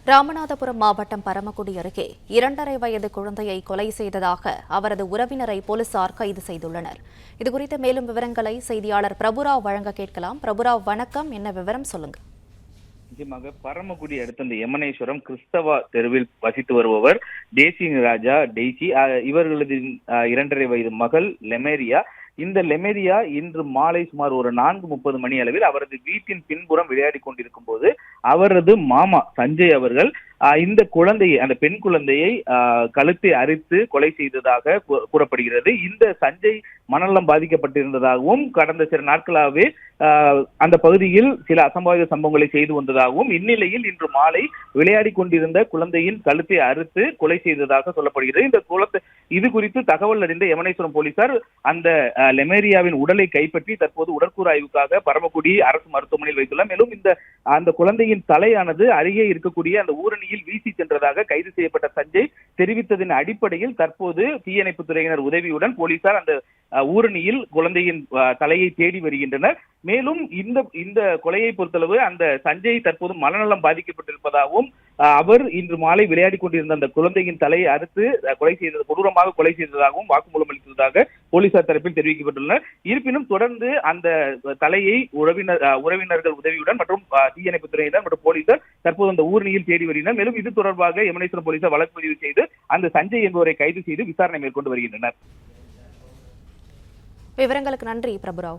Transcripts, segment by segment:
ராமநாதபுரம் மாவட்டம் பரமக்குடி அருகே 2.5 வயது குழந்தையை கொலை செய்ததாக அவரது உறவினரை போலீசார் கைது செய்துள்ளனர். இதுகுறித்த மேலும் விவரங்களை செய்தியாளர் பிரபுராவ் வழங்க கேட்கலாம். பிரபுராவ், வணக்கம். என்ன விவரம் சொல்லுங்க. நிச்சயமாக பரமக்குடி அடுத்த இந்த யமனேஸ்வரம் கிறிஸ்தவ தெருவில் வசித்து வருபவர் ராஜா டெய்சி. இவர்களது 2.5 வயது மகள் லெமேரியா. இந்த லெமேரியா இன்று மாலை சுமார் ஒரு 4:30 மணி அளவில் அவரது வீட்டின் பின்புறம் விளையாடி கொண்டிருக்கும் போது அவரது மாமா சஞ்சய் அவர்கள் இந்த குழந்தையை, அந்த பெண் குழந்தையை கழுத்தை அறுத்து கொலை செய்ததாக கூறப்படுகிறது. இந்த சஞ்சய் மனநலம் பாதிக்கப்பட்டிருந்ததாகவும் கடந்த சில நாட்களாகவே அந்த பகுதியில் சில அசம்பாவித சம்பவங்களை செய்து வந்ததாகவும், இந்நிலையில் இன்று மாலை விளையாடி கொண்டிருந்த குழந்தையின் கழுத்தை அறுத்து கொலை செய்ததாக சொல்லப்படுகிறது. இந்த குழந்தை இது குறித்து தகவல் அறிந்த யமனேஸ்வரம் போலீசார் அந்த லெமேரியாவின் உடலை கைப்பற்றி தற்போது உடற்கூறு ஆய்வுக்காக பரமக்குடி அரசு மருத்துவமனையில் வைத்துள்ளார். மேலும் அந்த குழந்தையின் தலையானது அருகே இருக்கக்கூடிய அந்த ஊரணியில் வீசி சென்றதாக கைது செய்யப்பட்ட சஞ்சய் தெரிவித்ததின் அடிப்படையில் தற்போது தீயணைப்பு துறையினர் உதவியுடன் போலீசார் அந்த ஊரணியில் குழந்தையின் தலையை தேடி வருகின்றனர். மேலும் இந்த கொலையை பொறுத்தளவு அந்த சஞ்சய் தற்போது மனநலம் பாதிக்கப்பட்டிருப்பதாகவும், அவர் இன்று மாலை விளையாடி கொண்டிருந்த அந்த குழந்தையின் தலையை அறுத்து கொடூரமாக கொலை செய்ததாகவும் வாக்குமூலம் அளித்ததாக போலீசார் தரப்பில் தெரிவிக்கப்பட்டுள்ளனர். இருப்பினும் தொடர்ந்து அந்த தலையை உறவினர்கள் உதவியுடன் மற்றும் தீயணைப்பு துறையினர் மற்றும் போலீசார் தற்போது அந்த ஊரணியில் தேடி வருகின்றனர். மேலும் இது தொடர்பாக யமனேஸ்வரம் போலீசார் வழக்கு பதிவு செய்து அந்த சஞ்சய் என்பவரை கைது செய்து விசாரணை மேற்கொண்டு வருகின்றனர். விவரங்களுக்கு நன்றி பிரபுராவ்.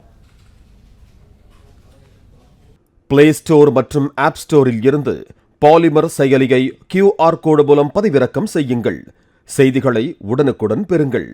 பிளே ஸ்டோர் மற்றும் ஆப் ஸ்டோரில் இருந்து பாலிமர் செயலியை QR கோடு மூலம் பதிவிறக்கம் செய்யுங்கள். செய்திகளை உடனுக்குடன் பெறுங்கள்.